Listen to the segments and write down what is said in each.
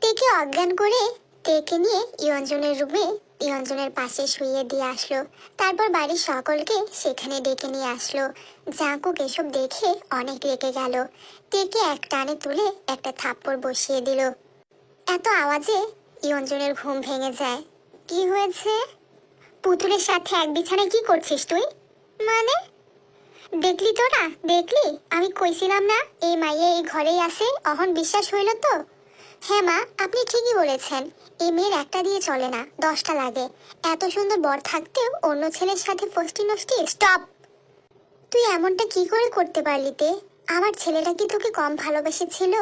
তেকে অজ্ঞান করে তেকে নিয়ে ইয়ঞ্জনের রুমে ইয়ঞ্জনের পাশে শুইয়ে দিয়ে আসলো। তারপর বাড়ির সকলকে সেখানে ডেকে নিয়ে আসলো। জাঙ্কুক এসব দেখে অনেক রেগে গেল। তেকে এক টানে তুলে একটা থাপ্পড় বসিয়ে দিল। এত আওয়াজে ইয়ঞ্জনের ঘুম ভেঙে যায়। কি হয়েছে? পুতুলের সাথে এক বিছানায় কি করছিস তুই? মানে? দেখলি তোরা, দেখলি? আমি কইছিলাম না এই মাইয়া এই ঘরেই আছে, অহন বিশ্বাস হইল তো? হ্যাঁ মা, আপনি ঠিকই বলেছেন। এই মেয়ের একটা দিয়ে চলে না, 10টা লাগে। এত সুন্দর বর থাকতেও অন্য ছেলের সাথে ফষ্টি নষ্টি। স্টপ! তুই এমনটা কি করে করতে পারলি তে? আমার ছেলেটা কি তোকে কম ভালোবেসেছিল?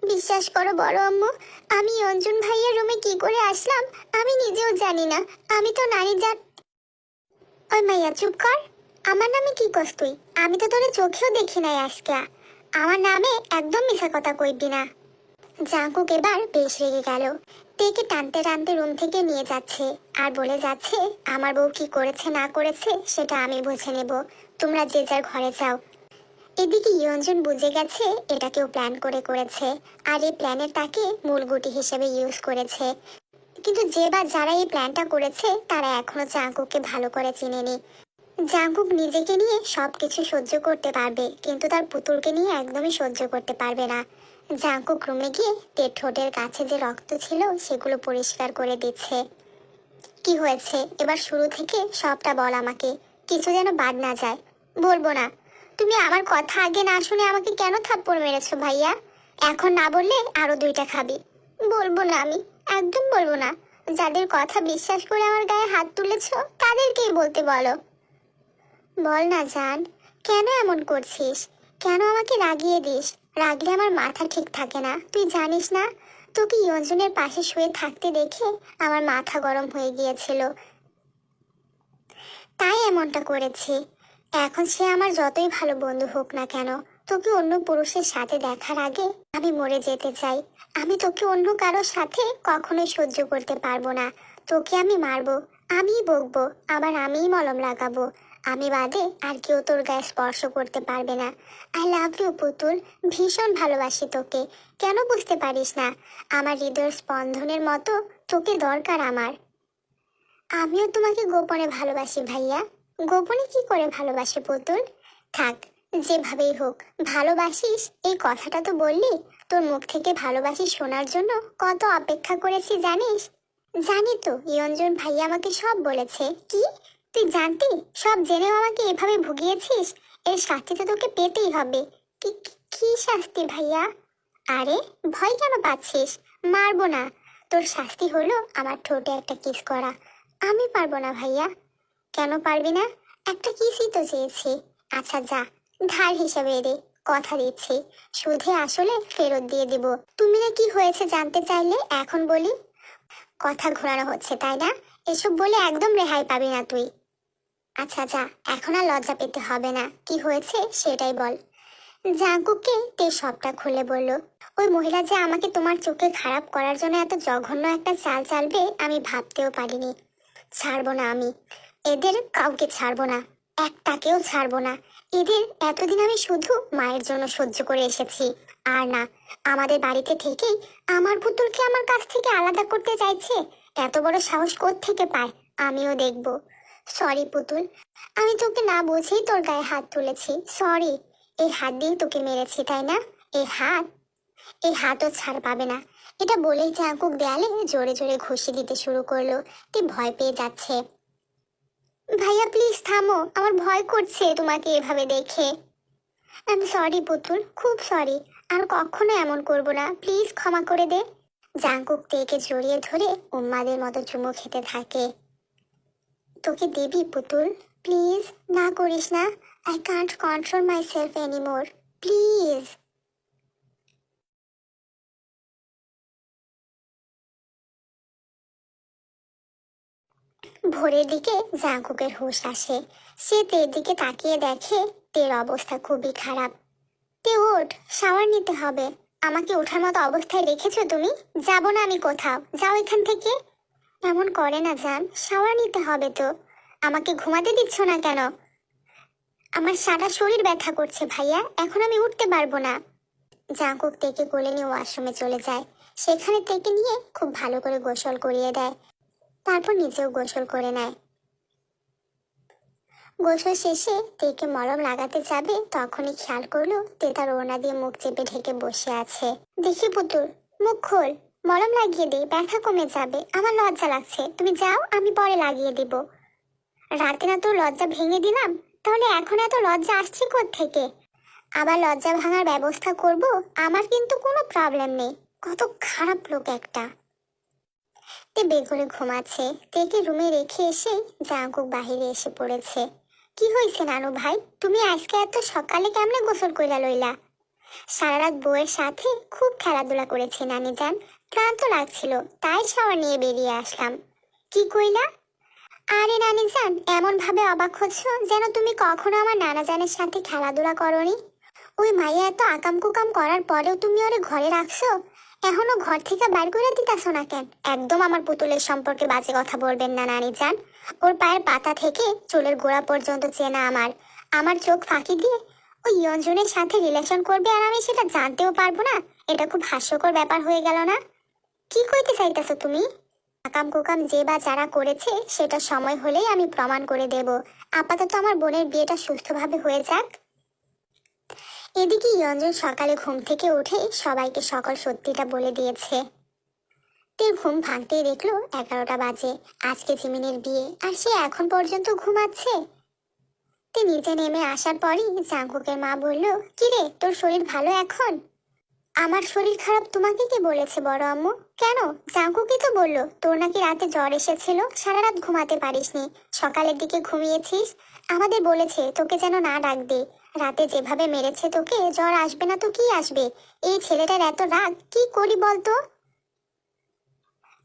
বিশ্বাস করো বড় আম্মু, আমি অঞ্জন ভাইয়ের রুমে কি করে আসলাম আমি নিজেও জানি না। আমি তো নারী জাত। ওই মাইয়া চুপ কর। আমার নামে কি কস তুই? আমি তো তোরে চোখেও দেখি নাই আজকে। আমার নামে একদম মিছা কথা কইবি না। জাঙ্কুক এবার বেশ রেগে গেল। তেকে টানতে টানতে রুম থেকে নিয়ে যাচ্ছে আর বলে যাচ্ছে, আমার বউ কি করেছে না করেছে সেটা আমি বুঝে নেব, তোমরা যে যার ঘরে যাও। এদিকে ইয়ঞ্জন বুঝে গেছে এটা কেউ প্ল্যান করে করেছে, আর এই প্ল্যানের তাকে মূল গুটি হিসেবে ইউজ করেছে। কিন্তু যে বা যারা এই প্ল্যানটা করেছে তারা এখনো জাঙ্কুককে ভালো করে চিনেনি। জাঙ্কুক নিজেকে নিয়ে সবকিছু সহ্য করতে পারবে, কিন্তু তার পুতুলকে নিয়ে একদমই সহ্য করতে পারবে না। জাঙ্কুক রুমে গিয়ে তের ঠোঁটের কাছে যে রক্ত ছিল সেগুলো পরিষ্কার করে দিচ্ছে। কি হয়েছে এবার শুরু থেকে সবটা বল আমাকে, কিছু যেন বাদ না যায়। বলবো না। তুমি আমার কথা আগে না শুনে আমাকে কেন থাপ্পড় মেরেছো ভাইয়া? এখন না বললে আরো 2টা খাবি। বলবো না, আমি একদম বলবো না। যাদের কথা বিশ্বাস করে আমার গায়ে হাত তুলেছো তাদেরকেই বলতে বলো। বল না জান, কেন এমন করছিস? কেন আমাকে রাগিয়ে দিস? রাগলে আমার মাথা ঠিক থাকে না, তুই জানিস না? তোকে ইয়ঞ্জনের পাশে শুয়ে থাকতে দেখে আমার মাথা গরম হয়ে গিয়েছিল, তাই এমনটা করেছি। এখন সে আমার যতই ভালো বন্ধু হোক না কেন, তোকে অন্য পুরুষের সাথে দেখার আগে আমি মরে যেতে চাই। আমি তোকে অন্য কারোর সাথে কখনোই সহ্য করতে পারবো না। তোকে আমি মারবো, আমিই বকবো, আবার আমিই মলম লাগাবো। আমি বাদে আর কেউ তোর গায়ে স্পর্শ করতে পারবে না। আই লাভ ইউ পুতুল, ভীষণ ভালোবাসি তোকে। কেন বুঝতে পারিস না? আমার হৃদয়ের স্পন্দনের মতো তোকে দরকার আমার। আমিও তোমাকে গোপনে ভালোবাসি ভাইয়া। গোপনে কি করে ভালোবাসি পুতুল? থাক, যেভাবেই হোক ভালোবাসিস এই কথাটা তো বললি। তোর মুখ থেকে ভালোবাসি শোনার জন্য কত অপেক্ষা করেছি জানিস? জানি তো, ইয়ঞ্জন ভাইয়া আমাকে সব বলেছে। কি? তুই জানতি? সব জেনেও আমাকে এভাবে ভুগিয়েছিস? এর শাস্তি তো তোকে পেতেই হবে। কি কি শাস্তি ভাইয়া? আরে ভয় কেন পাচ্ছিস? মারবো না। তোর শাস্তি হলো আমার ঠোঁটে একটা কিস করা। আমি পারবো না ভাইয়া। কেন পারবি না? একটা কিসই তো চেয়েছি। আচ্ছা যা, ধার হিসাবে রে, কথা দিচ্ছি। সুদে আসলে ফেরত দিয়ে দিব। তুমি না কি হয়েছে জানতে চাইলে, এখন বলি। কথা ঘোরানো হচ্ছে তাই না? এসব বলে একদম রেহাই পাবি না তুই। আচ্ছা যা, এখন আর লজ্জা পেতে হবে না। কি হয়েছে সেটাই বল। জাঙ্কুককে তে সবটা খুলে বলল। ওই মহিলা যে আমাকে তোমার চোখে খারাপ করার জন্য এত জঘন্য একটা চাল চালবে আমি ভাবতেও পারিনি। ছাড়বো না আমি, এদের কাউকে ছাড়বো না, একটাকেও ছাড়বো না। এদের এতদিন আমি শুধু মায়ের জন্য সহ্য করে এসেছি, আর না, আমাদের বাড়িতে থেকেই আমার পুতুলকে আমার কাছ থেকে আলাদা করতে চাইছে। এত বড় সাহস কোত্থেকে পায় আমিও দেখব। সরি পুতুল, আমি তোকে না বুঝেই তোর গায়ে হাত তুলেছি, সরি। এই হাত দিয়ে তোকে মেরেছি তাই না? এই হাত, এই হাতও ছাড় পাবে না। এটা বলেই জাঙ্কুক দেয়ালে জোরে জোরে ঘুষি দিতে শুরু করলো। তে ভয় পেয়ে যাচ্ছে। ভাইয়া প্লিজ থামো, আমার ভয় করছে তোমাকে এভাবে দেখে। আমি সরি পুতুল, খুব সরি। আর কখনো এমন করব না, প্লিজ ক্ষমা করে দে। জাঙ্কুক তেকে জড়িয়ে ধরে উম্মাদের মতো চুমু খেতে থাকে। তোকে দেবি পুতুল, প্লিজ না করিস না। I can't control my self anymore, please. ভোরের দিকে জাঙ্কুকের হুঁশ আসে। সে তের দিকে তাকিয়ে দেখে তের অবস্থা খুবই খারাপ। তে ওঠ, শাওয়ার নিতে হবে। আমাকে ওঠার মতো অবস্থায় রেখেছো তুমি? যাব না আমি কোথাও, যাও এখান থেকে। এমন করে না জান, শাওয়ার নিতে হবে তো। আমাকে ঘুমাতে দিচ্ছ না কেন? আমার সারা শরীর ব্যথা করছে ভাইয়া, এখন আমি উঠতে পারবো না। জাঙ্কুক তেকে কোলে নিয়ে ওয়াশরুমে চলে যায়। সেখানে থেকে নিয়ে খুব ভালো করে গোসল করিয়ে দেয়, তারপর নিজেও গোসল করে নেয়। গোসল শেষে তেকে মলম লাগাতে যাবে তখনই খেয়াল করলো তে তার ওড়না দিয়ে মুখ চেপে ঢেকে বসে আছে। দেখি পুতুল, মুখ খোল, মলম লাগিয়ে দিই, ব্যথা কমে যাবে। আমার লজ্জা লাগছে, তুমি যাও, আমি পরে লাগিয়ে দিব। রাতে না তোর লজ্জা ভেঙে দিলাম, তাহলে এখন এত লজ্জা আসছে থেকে? আবার লজ্জা ভাঙার ব্যবস্থা করব, আমার কিন্তু কোনো প্রবলেম নেই। কত খারাপ লোক একটা। তে বেঘরে ঘুমাচ্ছে, তেকে রুমে রেখে এসে জাঙ্কুক বাহিরে এসে পড়েছে। কি হয়েছে নানু ভাই, তুমি আজকে এত সকালে কেমনে গোসল কইরা লইলা? সারা রাত বউয়ের সাথে খুব খেলাধুলা করেছি নানি জান, ক্লান্ত লাগছিল, তাই শাওয়ার নিয়ে বেরিয়ে আসলাম। কি কইলা? আরে নানি জান, এমন ভাবে অবাক হচ্ছ যেন তুমি কখনো আমার নানা জানের সাথে খেলাধুলা করনি। ওই মাইয়া এত আকাম কুকাম করার পরেও তুমি ওরে ঘরে রাখছো, এখনো ঘর থেকে বাইর করে দিতাছো না কেন? একদম আমার পুতুলের সম্পর্কে বাজে কথা বলবেন না নানি জান। ওর পায়ের পাতা থেকে চুলের গোড়া পর্যন্ত চেনা আমার। আমার চোখ ফাঁকি দিয়ে ওই ইয়ঞ্জনের সাথে রিলেশন করবে আর আমি সেটা জানতেও পারবো না? এটা খুব হাস্যকর ব্যাপার হয়ে গেল না? কি কইতে চাইতেছো তুমি? আকাম কুকাম যে বা যারা করেছে সেটা সময় হলেই আমি প্রমাণ করে দেব। আপাতত আমার বোনের বিয়েটা সুস্থভাবে হয়ে যাক। এদিকে ইয়ঞ্জন সকালে ঘুম থেকে উঠে সবাইকে সকল সত্যিটা বলে দিয়েছে। তে ঘুম ভাঙতেই দেখলো 11টা বাজে। আজকে জিমিনের বিয়ে আর সে এখন পর্যন্ত ঘুমাচ্ছে। তে নিচে নেমে আসার পরই জাঙ্কুকের মা বলল, কিরে তোর শরীর ভালো এখন? আমার শরীর খারাপ তোমাকে কে বলেছে বড় আম্মু? কেন, জাঙ্কুকই তো বললো তোর নাকি রাতে জ্বর এসেছিল, সারা রাত ঘুমাতে পারিসনি, সকালের দিকে ঘুমিয়েছিস। আমাদের বলেছে তোকে যেন না ডাক দে, রাতে যেভাবে মেরেছে তোকে, জ্বর আসবে না তো কি আসবে? এই ছেলেটার এত রাগ, কি করি বলতো?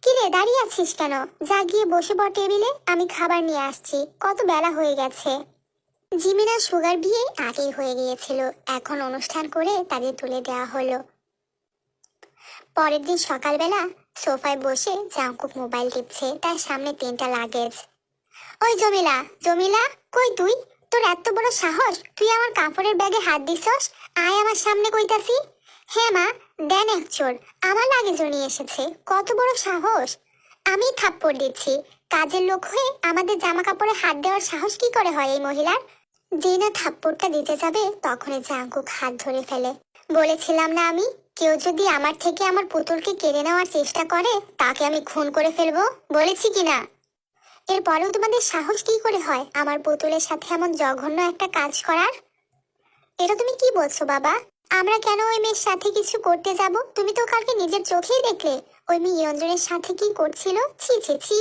কিরে দাঁড়িয়ে আছিস কেন? যা গিয়ে বসে পড় টেবিলে, আমি খাবার নিয়ে আসছি, কত বেলা হয়ে গেছে। জিমিনার সুগার বিয়ে আগেই হয়ে গিয়েছিল, এখন অনুষ্ঠান করে তাদের তুলে দেওয়া হলো। পরের দিন সকালবেলা সোফায় বসে জাঙ্কুক মোবাইল টিপছে, তার সামনে 3টা লাগেজ। ওই জমিলা, জমিলা, কই তুই? তোর এত বড় সাহস, তুই আমার কাপড়ের ব্যাগে হাত দিছস? আয় আমার সামনে কইতাছি। হ্যাঁ মা, দেন এক চোর, আমার লাগেজও নিয়ে এসেছে, কত বড় সাহস! আমি থাপ্পড় দিচ্ছি, কাজের লোক হয়ে আমাদের জামা কাপড়ে হাত দেওয়ার সাহস কি করে হয় এই মহিলার? যে না থাপ্পড়টা দিতে যাবে তখনই জাঙ্কুক হাত ধরে ফেলে। বলেছিলাম না আমি, কেউ যদি আমার থেকে আমার পুতুলকে কেড়ে নেওয়ার চেষ্টা করে তাকে আমি খুন করে ফেলবো, বলেছি কি না? এরপরেও তোমাদের সাহস কি করে হয় আমার পুতুলের সাথে এমন জঘন্য একটা কাজ করার? এটা তুমি কি বলছো বাবা? আমরা কেন ওই মেয়ের সাথে কিছু করতে যাব? তুমি তো কালকে নিজের চোখেই দেখলে ওই মেয়ে ইয়ঞ্জনের সাথে কি করছিল। ছি ছি ছি।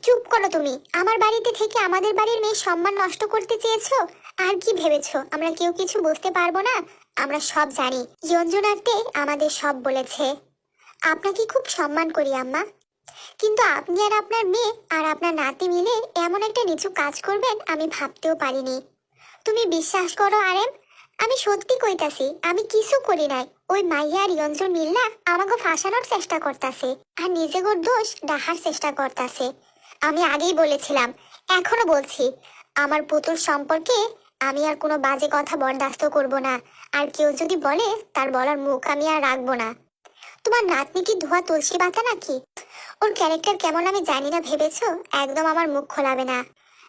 চুপ করো তুমি, আমার বাড়িতে থেকে আমাদের বাড়ির মেয়ে সম্মান নষ্ট করতে চেয়েছো? আর কি ভেবেছো আমরা কেউ কিছু বুঝতে পারবো না? আমরা সব জানি, ইয়ঞ্জনার্তে আমাদের সব বলেছে। আপনাকে খুব সম্মান করি আম্মা, কিন্তু আপনি আর আপনার মেয়ে আর আপনার নাতি মিলে এমন একটা নিচু কাজ করবেন আমি ভাবতেও পারিনি। তুমি বিশ্বাস করো আরেম, আমি সত্যি কইতাছি, আমি কিছু করি নাই। ওই মাইয়া আর ইয়ঞ্জন মিল্লা আমাকে ফাঁসানোর চেষ্টা করতাছে আর নিজেগোর দোষ ডাহার চেষ্টা করতাছে। আমি আগেই বলেছিলাম, এখনো বলছি, আমার পুতুল সম্পর্কে আমি আর কোনো বাজে কথা বরদাস্ত করব না। আর কেউ যদি বলে তার বলার মুখ আমি আর রাখবো না। তোমার নাতনি কি ধোয়া তুলসী পাতা নাকি? ওর ক্যারেক্টার কেমন আমি জানি না ভেবেছো? একদম আমার মুখ খোলাবে না।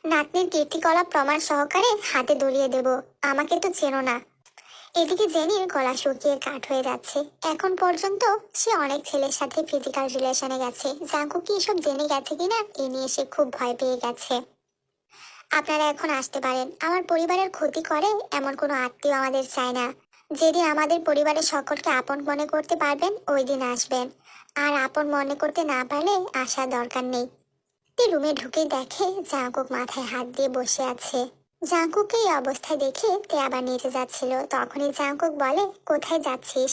নাতনির কীর্তিকলাপ প্রমাণ সহকারে হাতে ধরিয়ে দেব, আমাকে তো চেনো না। এদিকে জেনির গলা শুকিয়ে কাঠ হয়ে যাচ্ছে। এখন পর্যন্ত সে অনেক ছেলের সাথে ফিজিক্যাল রিলেশনে গেছে, জাঙ্কু কি এসব জেনে গেছে কিনা এ নিয়ে সে খুব ভয় পেয়ে গেছে। আপনারা এখন আসতে পারেন, আমার পরিবারের ক্ষতি করে এমন কোনো আত্মীয় আমাদের চায় না। যেদিন আমাদের পরিবারের সকলকে আপন মনে করতে পারবেন ওই দিন আসবেন, আর আপন মনে করতে না পারলে আসার দরকার নেই। তে রুমে ঢুকে দেখে জাঙ্কুক মাথায় হাত দিয়ে বসে আছে। জাঙ্কুককে এই অবস্থায় দেখে তে আবার নিচে যাচ্ছিল, তখনই জাঙ্কুক বলে, কোথায় যাচ্ছিস?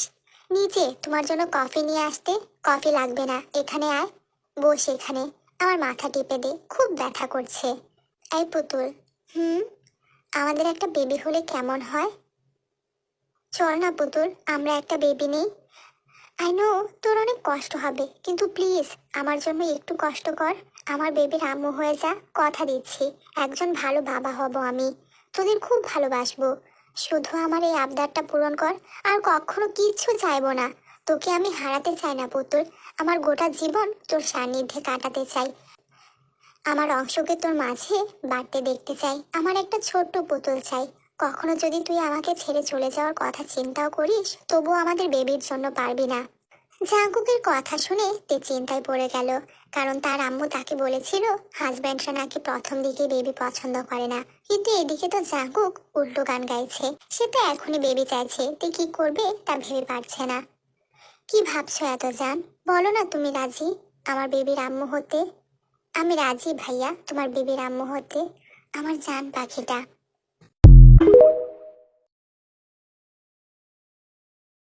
নিচে তোমার জন্য কফি নিয়ে আসতে। কফি লাগবে না, এখানে আয়, বস এখানে, আমার মাথা টিপে দে, খুব ব্যথা করছে। এই পুতুল, হুম, আমাদের একটা বেবি হলে কেমন হয়? চল না পুতুল, আমরা একটা বেবি নেই। আই নো তোর অনেক কষ্ট হবে, কিন্তু প্লিজ আমার জন্য একটু কষ্ট কর। আমার বেবির আম্মু হয়ে যা, কথা দিচ্ছি, একজন ভালো বাবা হব আমি, তোদের খুব ভালোবাসবো। শুধু আমার এই আবদারটা পূরণ কর, আর কখনো কিচ্ছু চাইবো না। তোকে আমি হারাতে চাই না পুতুল, আমার গোটা জীবন তোর সান্নিধ্যে কাটাতে চাই। আমার অংশকে তোর মাঝে বাড়তে দেখতে চাই। আমার একটা ছোট্ট পুতুল চাই। কখনো যদি তুই আমাকে ছেড়ে চলে যাওয়ার কথা চিন্তাও করিস, তবুও আমাদের বেবির জন্য পারবি না। জাঙ্কুকের কথা শুনে তে চিন্তায় পড়ে গেল, কারণ তার আম্মু তাকে বলেছিল হাজব্যান্ডরা নাকি প্রথম দিকে বেবি পছন্দ করে না। কিন্তু এদিকে তো জাঙ্কুক উল্টো গান গাইছে, সে তো এখনই বেবি চাইছে। তে কি করবে তা ভেবে পারছে না। কি ভাবছো এত জান? বলো না তুমি রাজি আমার বেবির আম্মু হতে। আমি রাজি ভাইয়া তোমার বেবির আম্মু হতে, আমার জান পাখিটা।